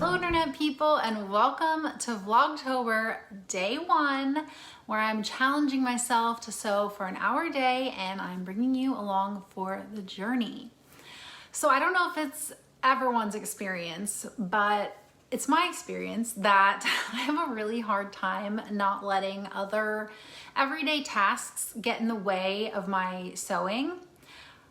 Hello internet people, and welcome to Vlogtober day 1, where I'm challenging myself to sew for an hour a day, and I'm bringing you along for the journey. So I don't know if it's everyone's experience, but it's my experience that I have a really hard time not letting other everyday tasks get in the way of my sewing.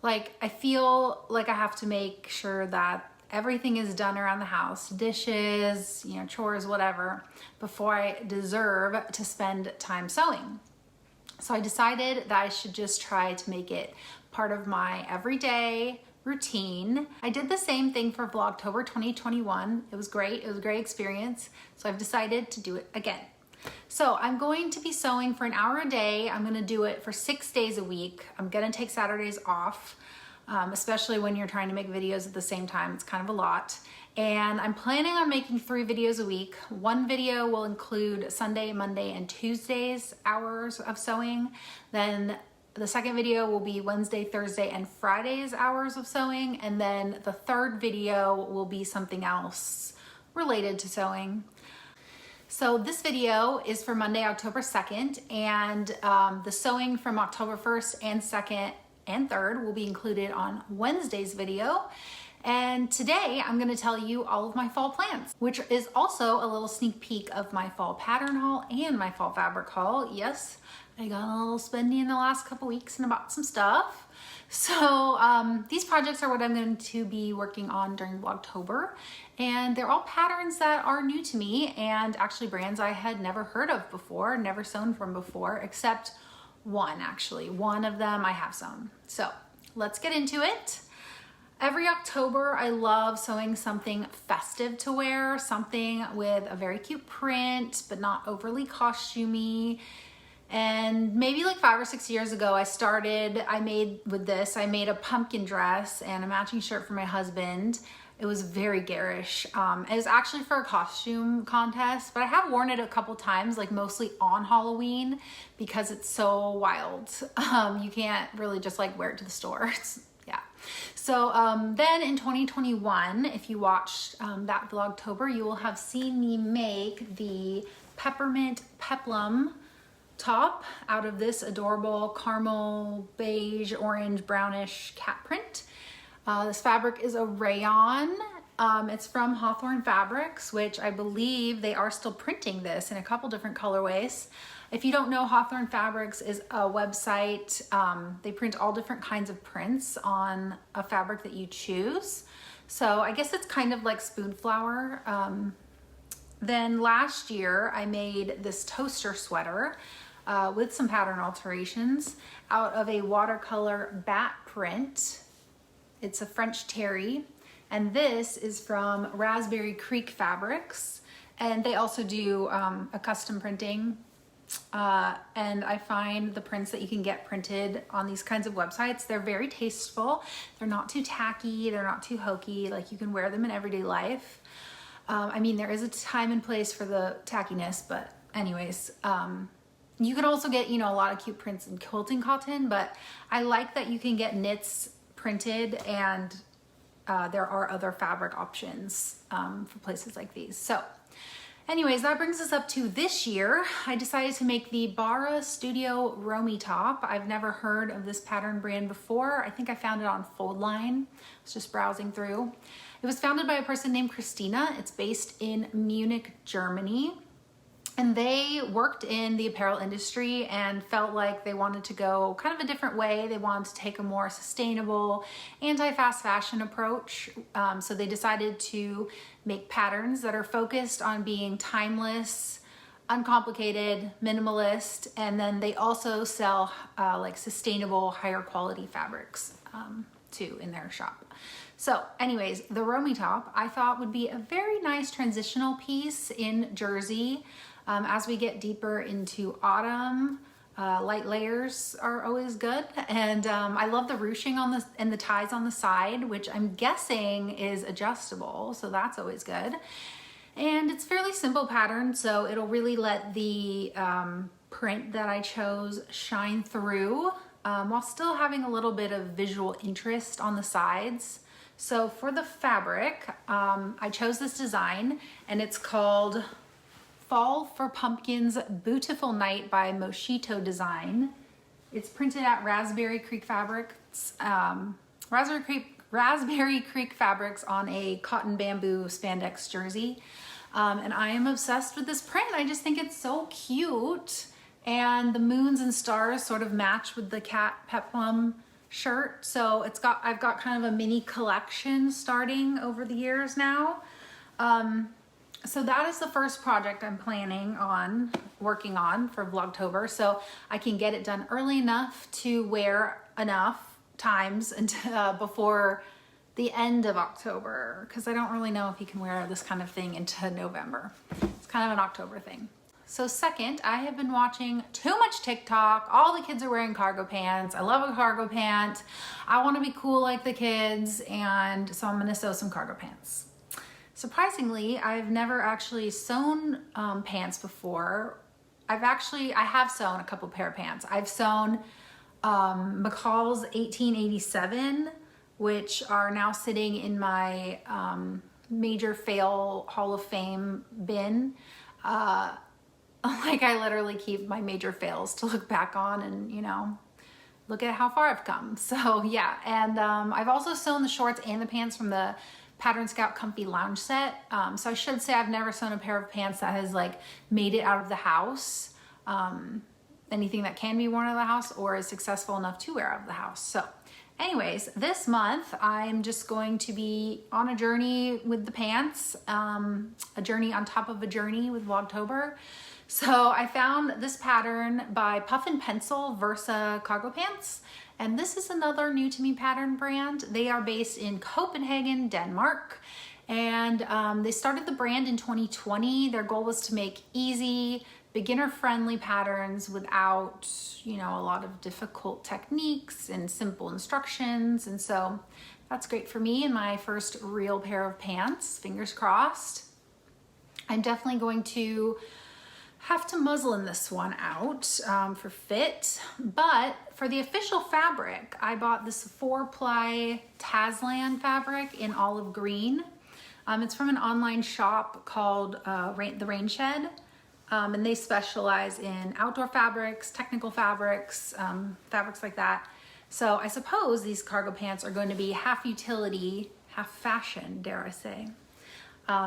Like, I feel like I have to make sure that everything is done around the house, dishes, chores, whatever, before I deserve to spend time sewing. So I decided that I should just try to make it part of my everyday routine. I did the same thing for Vlogtober 2021. It was great. It was a great experience. So I've decided to do it again. So I'm going to be sewing for an hour a day. I'm going to do it for 6 days a week. I'm going to take Saturdays off. Especially when you're trying to make videos at the same time. It's kind of a lot. And I'm planning on making 3 videos a week. One video will include Sunday, Monday, and Tuesday's hours of sewing. Then the second video will be Wednesday, Thursday, and Friday's hours of sewing. And then the third video will be something else related to sewing. So this video is for Monday, October 2nd, and the sewing from October 1st and 2nd and 3rd will be included on Wednesday's video. And today I'm going to tell you all of my fall plans, which is also a little sneak peek of my fall pattern haul and my fall fabric haul. Yes, I got a little spendy in the last couple weeks and bought some stuff. So these projects are what I'm going to be working on during Vlogtober, and they're all patterns that are new to me and actually brands I had never heard of before, never sewn from before, except one actually. One of them I have sewn. So let's get into it. Every October I love sewing something festive to wear, something with a very cute print but not overly costumey. And maybe like 5 or 6 years ago I made a pumpkin dress and a matching shirt for my husband. It was very garish. It was actually for a costume contest, but I have worn it a couple times, like mostly on Halloween, because it's so wild. You can't really just like wear it to the store. Yeah. So then in 2021, if you watched that Vlogtober, you will have seen me make the peppermint peplum top out of this adorable caramel beige orange brownish cat print. This fabric is a rayon. It's from Hawthorne Fabrics, which I believe they are still printing this in a couple different colorways. If you don't know, Hawthorne Fabrics is a website. They print all different kinds of prints on a fabric that you choose. So I guess it's kind of like Spoonflower. Then last year I made this toaster sweater with some pattern alterations out of a watercolor bat print. It's a French terry, and this is from Raspberry Creek Fabrics, and they also do a custom printing, and I find the prints that you can get printed on these kinds of websites, they're very tasteful. They're not too tacky, they're not too hokey, like you can wear them in everyday life. I mean, there is a time and place for the tackiness, but anyways, you can also get, a lot of cute prints in quilting cotton, but I like that you can get knits printed, and there are other fabric options for places like these. So anyways, that brings us up to this year. I decided to make the Bara Studio Romy top. I've never heard of this pattern brand before. I think I found it on Foldline. I was just browsing through. It was founded by a person named Christina. It's based in Munich, Germany. And they worked in the apparel industry and felt like they wanted to go kind of a different way. They wanted to take a more sustainable, anti-fast fashion approach. So they decided to make patterns that are focused on being timeless, uncomplicated, minimalist, and then they also sell like sustainable, higher quality fabrics too in their shop. So anyways, the Romy top I thought would be a very nice transitional piece in jersey. As we get deeper into autumn, light layers are always good. And I love the ruching on and the ties on the side, which I'm guessing is adjustable. So that's always good. And it's fairly simple pattern, so it'll really let the print that I chose shine through while still having a little bit of visual interest on the sides. So for the fabric, I chose this design, and it's called Fall for Pumpkins Boo-tiful Night by Moschito Design. It's printed at Raspberry Creek Fabrics, Raspberry Creek Fabrics on a cotton bamboo spandex jersey. And I am obsessed with this print. I just think it's so cute. And the moons and stars sort of match with the cat peplum shirt. So I've got kind of a mini collection starting over the years now. So that is the first project I'm working on for Vlogtober, so I can get it done early enough to wear enough times until before the end of October, because I don't really know if you can wear this kind of thing into November. It's kind of an October thing. So second, I have been watching too much TikTok. All the kids are wearing cargo pants. I love a cargo pant. I want to be cool like the kids, and so I'm going to sew some cargo pants. Surprisingly, I've never actually sewn pants before. I have sewn a couple pair of pants. I've sewn McCall's 1887, which are now sitting in my major fail Hall of Fame bin. Like, I literally keep my major fails to look back on and, you know, look at how far I've come. So yeah, and I've also sewn the shorts and the pants from the Pattern Scout Comfy Lounge set. So I should say I've never sewn a pair of pants that has like made it out of the house. Anything that can be worn out of the house or is successful enough to wear out of the house. So anyways, this month I'm just going to be on a journey with the pants, a journey on top of a journey with Vlogtober. So I found this pattern by Puff and Pencil Versa Cargo Pants. And this is another new to me pattern brand. They are based in Copenhagen, Denmark. And they started the brand in 2020. Their goal was to make easy, beginner-friendly patterns without, you know, a lot of difficult techniques and simple instructions. And so that's great for me in my first real pair of pants, fingers crossed. I'm definitely going to have to muslin this one out for fit, but for the official fabric, I bought this 4-ply Taslan fabric in olive green. It's from an online shop called The Rain Shed, and they specialize in outdoor fabrics, technical fabrics, fabrics like that. So I suppose these cargo pants are going to be half utility, half fashion, dare I say.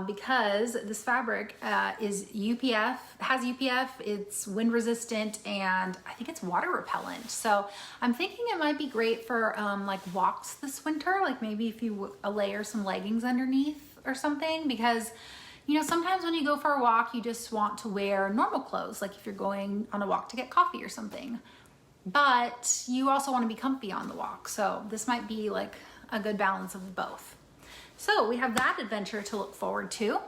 Because this fabric has UPF, it's wind resistant, and I think it's water repellent. So I'm thinking it might be great for like walks this winter, like maybe if you layer some leggings underneath or something, because you know, sometimes when you go for a walk, you just want to wear normal clothes, like if you're going on a walk to get coffee or something, but you also want to be comfy on the walk. So this might be like a good balance of both. So we have that adventure to look forward to.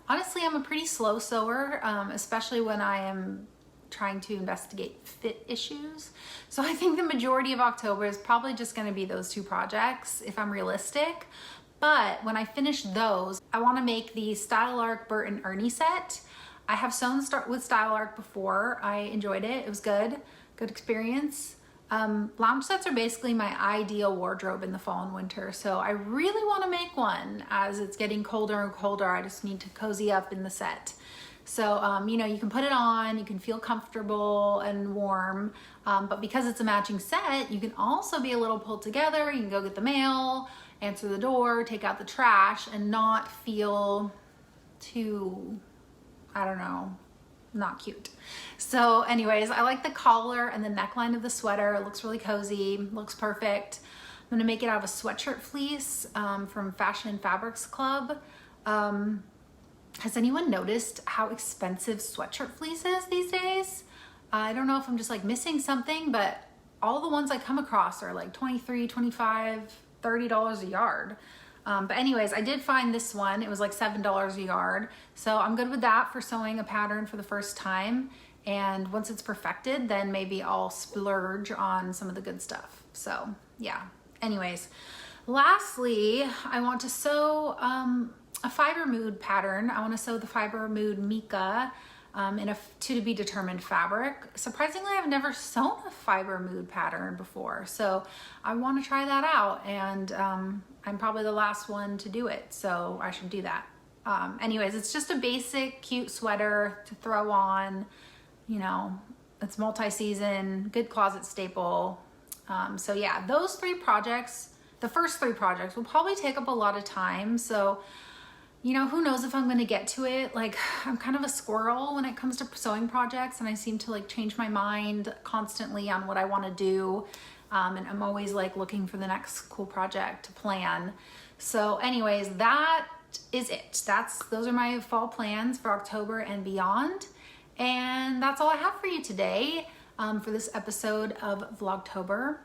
Honestly, I'm a pretty slow sewer, especially when I am trying to investigate fit issues. So I think the majority of October is probably just gonna be those 2 projects, if I'm realistic. But when I finish those, I wanna make the Style Arc Bert and Ernie set. I have sewn with Style Arc before. I enjoyed it, it was good experience. Lounge sets are basically my ideal wardrobe in the fall and winter, so I really want to make one as it's getting colder and colder. I just need to cozy up in the set. So, you know, you can put it on, you can feel comfortable and warm, but because it's a matching set, you can also be a little pulled together. You can go get the mail, answer the door, take out the trash, and not feel too, I don't know, not cute. So anyways, I like the collar and the neckline of the sweater. It looks really cozy, looks perfect. I'm gonna make it out of a sweatshirt fleece from Fashion Fabrics Club. Has anyone noticed how expensive sweatshirt fleece is these days? I don't know if I'm just like missing something, but all the ones I come across are like $23, $25, $30 a yard. But anyways, I did find this one. It was like $7 a yard. So I'm good with that for sewing a pattern for the first time. And once it's perfected, then maybe I'll splurge on some of the good stuff. So yeah, anyways, lastly, I want to sew a Fiber Mood pattern. I want to sew the Fiber Mood Mika in a to be determined fabric. Surprisingly, I've never sewn a Fiber Mood pattern before. So I want to try that out, and I'm probably the last one to do it, so I should do that. Anyways, it's just a basic cute sweater to throw on, you know, it's multi-season, good closet staple. So yeah, those 3 projects, the first 3 projects will probably take up a lot of time. So, you know, who knows if I'm gonna get to it. Like, I'm kind of a squirrel when it comes to sewing projects, and I seem to like change my mind constantly on what I wanna do. And I'm always like looking for the next cool project to plan. So anyways, that is it. Those are my fall plans for October and beyond. And that's all I have for you today for this episode of Vlogtober.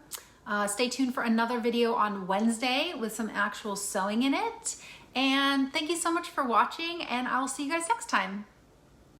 Stay tuned for another video on Wednesday with some actual sewing in it. And thank you so much for watching, and I'll see you guys next time.